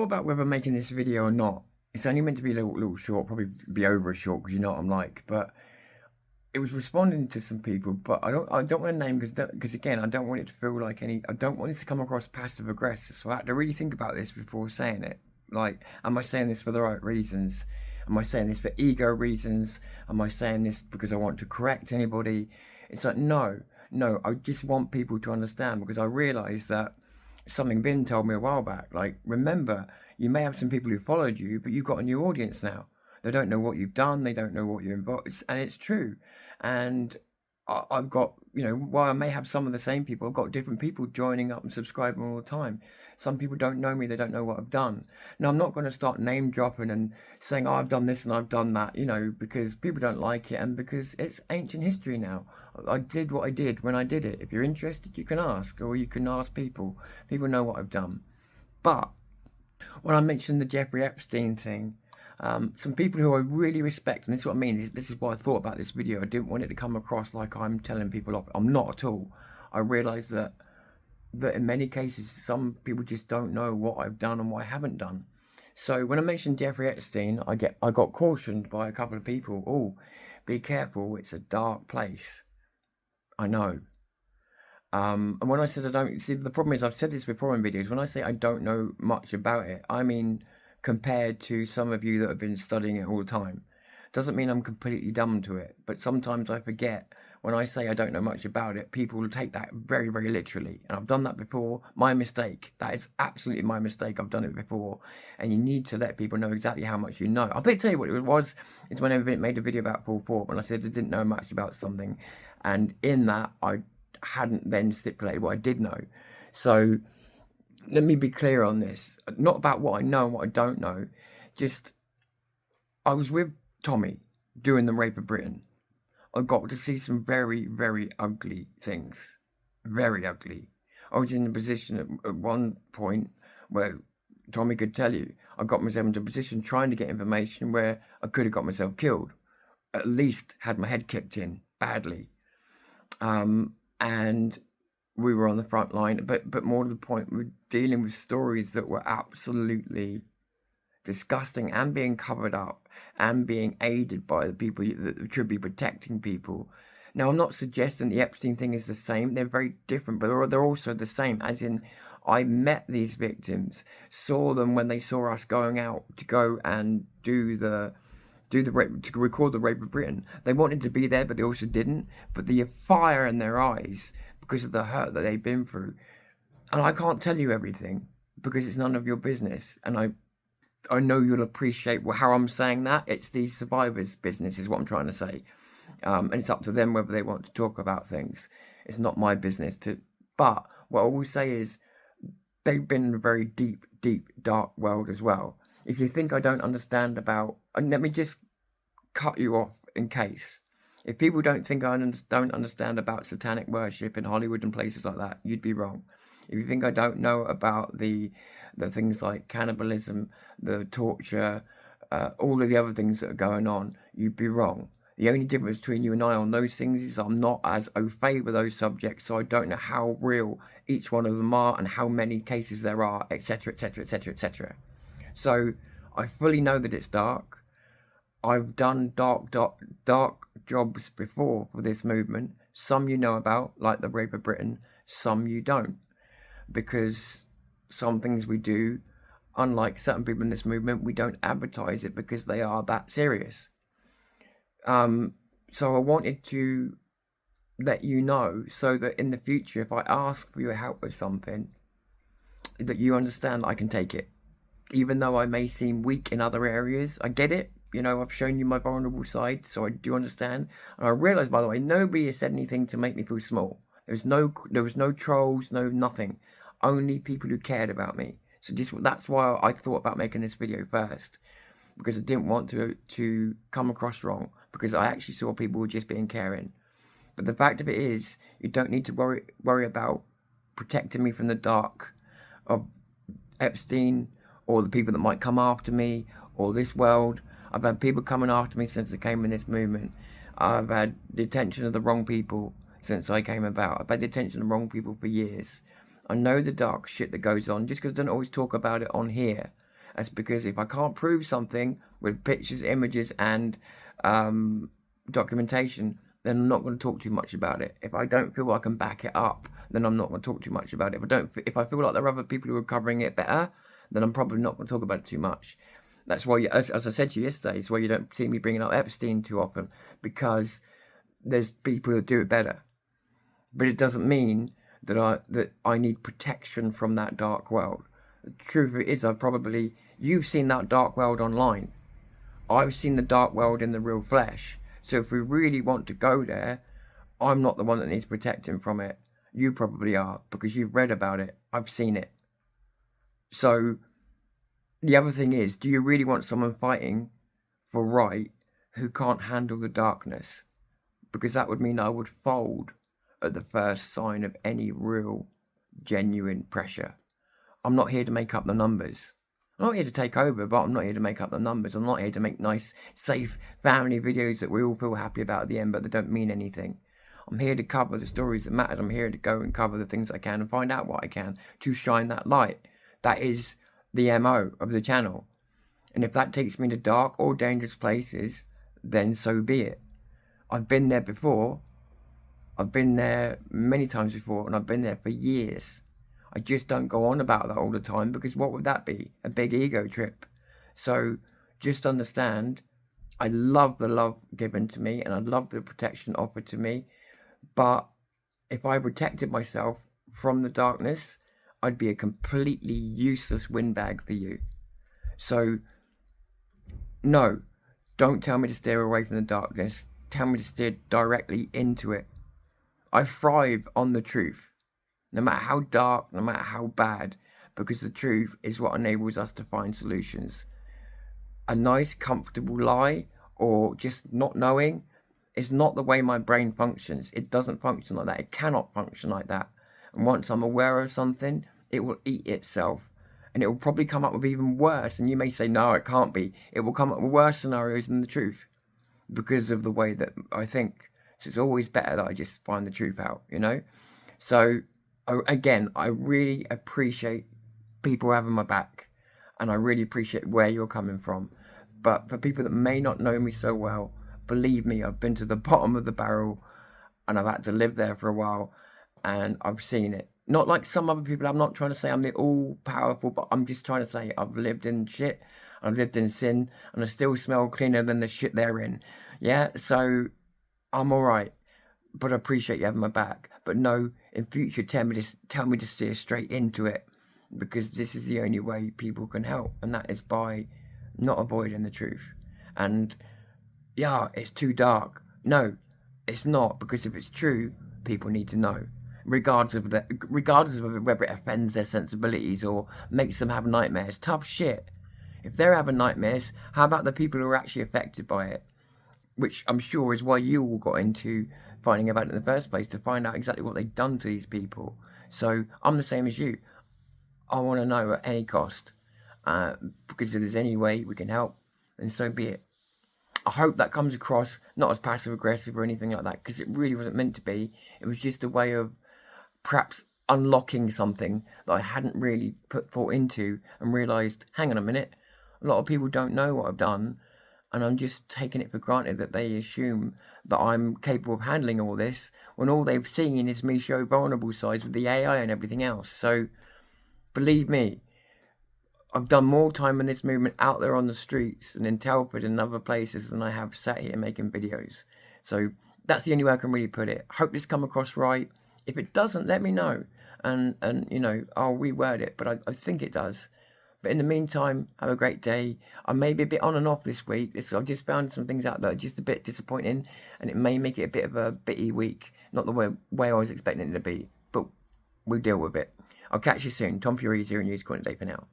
thought about whether making this video or not. It's only meant to be a little short, probably be over a short because you know what I'm like. But it was responding to some people, but I don't want to name because again I don't want it to feel like any. I don't want it to come across passive aggressive. So I had to really think about this before saying it. Like, am I saying this for the right reasons? Am I saying this for ego reasons? Am I saying this because I want to correct anybody? It's like no. I just want people to understand because I realise that something Vin told me a while back. Like, remember, you may have some people who followed you, but you've got a new audience now. They don't know what you've done. They don't know what you're involved. And it's true. And I've got, while I may have some of the same people, I've got different people joining up and subscribing all the time. Some people don't know me. They don't know what I've done. Now, I'm not going to start name dropping and saying, oh, I've done this and I've done that, because people don't like it and because it's ancient history now. I did what I did when I did it. If you're interested, you can ask, or you can ask people. People know what I've done. But when I mentioned the Jeffrey Epstein thing, some people who I really respect, and this is what I mean, this is why I thought about this video. I didn't want it to come across like I'm telling people off. I'm not at all. I realise that in many cases, some people just don't know what I've done and what I haven't done. So when I mentioned Jeffrey Epstein, I got cautioned by a couple of people. Oh, be careful, it's a dark place. I know. And when I said I don't, see, the problem is, I've said this before in videos, when I say I don't know much about it, I mean compared to some of you that have been studying it all the time. Doesn't mean I'm completely dumb to it, but sometimes I forget when I say I don't know much about it, people will take that very, very literally. And I've done that before. My mistake. That is absolutely my mistake. I've done it before. And you need to let people know exactly how much you know. I'll tell you what it was. It's when I made a video about Paul Thorpe, and I said I didn't know much about something. And in that, I hadn't then stipulated what I did know. So let me be clear on this. Not about what I know and what I don't know. Just, I was with Tommy doing the Rape of Britain. I got to see some very, very ugly things. Very ugly. I was in a position at one point where Tommy could tell you, I got myself into a position trying to get information where I could have got myself killed. At least had my head kicked in badly. And we were on the front line, but more to the point, we're dealing with stories that were absolutely disgusting and being covered up and being aided by the people that should be protecting people. Now, I'm not suggesting the Epstein thing is the same. They're very different, but they're also the same, as in I met these victims, saw them when they saw us going out to go and do the rape, to record the Rape of Britain. They wanted to be there, but they also didn't. But the fire in their eyes because of the hurt that they've been through. And I can't tell you everything because it's none of your business. And I know you'll appreciate how I'm saying that. It's the survivors' business is what I'm trying to say. And it's up to them whether they want to talk about things. It's not my business to. But what I will say is they've been in a very deep, dark world as well. If you think I don't understand about, and let me just cut you off in case. If people don't think I don't understand about satanic worship in Hollywood and places like that, you'd be wrong. If you think I don't know about the things like cannibalism, the torture, all of the other things that are going on, you'd be wrong. The only difference between you and I on those things is I'm not as au fait with those subjects, so I don't know how real each one of them are and how many cases there are, etc., etc., etc., etc. So I fully know that it's dark. I've done dark jobs before for this movement. Some you know about, like the Rape of Britain. Some you don't. Because some things we do, unlike certain people in this movement, we don't advertise it because they are that serious. So I wanted to let you know so that in the future, if I ask for your help with something, that you understand that I can take it. Even though I may seem weak in other areas, I get it. I've shown you my vulnerable side, so I do understand. And I realise, by the way, nobody has said anything to make me feel small. There was no trolls, no nothing. Only people who cared about me. So that's why I thought about making this video first, because I didn't want to come across wrong, because I actually saw people were just being caring. But the fact of it is, you don't need to worry about protecting me from the dark of Epstein or the people that might come after me or this world. I've had people coming after me since I came in this movement. I've had the attention of the wrong people since I came about. I've had the attention of the wrong people for years. I know the dark shit that goes on, just because I don't always talk about it on here. That's because if I can't prove something with pictures, images, and documentation, then I'm not going to talk too much about it. If I don't feel I can back it up, then I'm not going to talk too much about it. If I feel like there are other people who are covering it better, then I'm probably not going to talk about it too much. That's why, as I said to you yesterday, it's why you don't see me bringing up Epstein too often, because there's people who do it better. But it doesn't mean that I need protection from that dark world. The truth of it is, you've seen that dark world online. I've seen the dark world in the real flesh. So if we really want to go there, I'm not the one that needs protecting from it. You probably are, because you've read about it. I've seen it. So the other thing is, do you really want someone fighting for right who can't handle the darkness? Because that would mean I would fold at the first sign of any real, genuine pressure. I'm not here to make up the numbers. I'm not here to take over, but I'm not here to make up the numbers. I'm not here to make nice, safe family videos that we all feel happy about at the end, but that don't mean anything. I'm here to cover the stories that matter. I'm here to go and cover the things I can and find out what I can to shine that light. That is the MO of the channel. And if that takes me to dark or dangerous places, then so be it. I've been there before. I've been there many times before, and I've been there for years. I just don't go on about that all the time, because what would that be? A big ego trip. So just understand, I love the love given to me, and I love the protection offered to me. But if I protected myself from the darkness, I'd be a completely useless windbag for you. So no, don't tell me to steer away from the darkness. Tell me to steer directly into it. I thrive on the truth, no matter how dark, no matter how bad, because the truth is what enables us to find solutions. A nice, comfortable lie, or just not knowing, is not the way my brain functions. It doesn't function like that. It cannot function like that. And once I'm aware of something, it will eat itself. And it will probably come up with even worse. And you may say, no, it can't be. It will come up with worse scenarios than the truth, because of the way that I think. So it's always better that I just find the truth out, you know? So, again, I really appreciate people having my back, and I really appreciate where you're coming from. But for people that may not know me so well, believe me, I've been to the bottom of the barrel, and I've had to live there for a while, and I've seen it. Not like some other people. I'm not trying to say I'm the all-powerful, but I'm just trying to say I've lived in shit, I've lived in sin, and I still smell cleaner than the shit they're in. Yeah, so I'm alright, but I appreciate you having my back. But no, in future, tell me to steer straight into it, because this is the only way people can help, and that is by not avoiding the truth. And yeah, it's too dark. No, it's not, because if it's true, people need to know, regardless of whether it offends their sensibilities or makes them have nightmares. Tough shit. If they're having nightmares, how about the people who are actually affected by it? Which I'm sure is why you all got into finding about it in the first place, to find out exactly what they've done to these people. So I'm the same as you. I want to know at any cost, because if there's any way we can help, then so be it. I hope that comes across not as passive aggressive or anything like that, because it really wasn't meant to be. It was just a way of perhaps unlocking something that I hadn't really put thought into, and realised, hang on a minute, a lot of people don't know what I've done, and I'm just taking it for granted that they assume that I'm capable of handling all this, when all they've seen is me show vulnerable sides with the AI and everything else. So, believe me, I've done more time in this movement out there on the streets and in Telford and other places than I have sat here making videos. So, that's the only way I can really put it. Hope this come across right. If it doesn't, let me know, and you know, I'll reword it, but I think it does. But in the meantime, have a great day. I may be a bit on and off this week. I've just found some things out that are just a bit disappointing, and it may make it a bit of a bitty week. Not the way I was expecting it to be, but we'll deal with it. I'll catch you soon. Tom Fury is here, and you're calling it a day for now.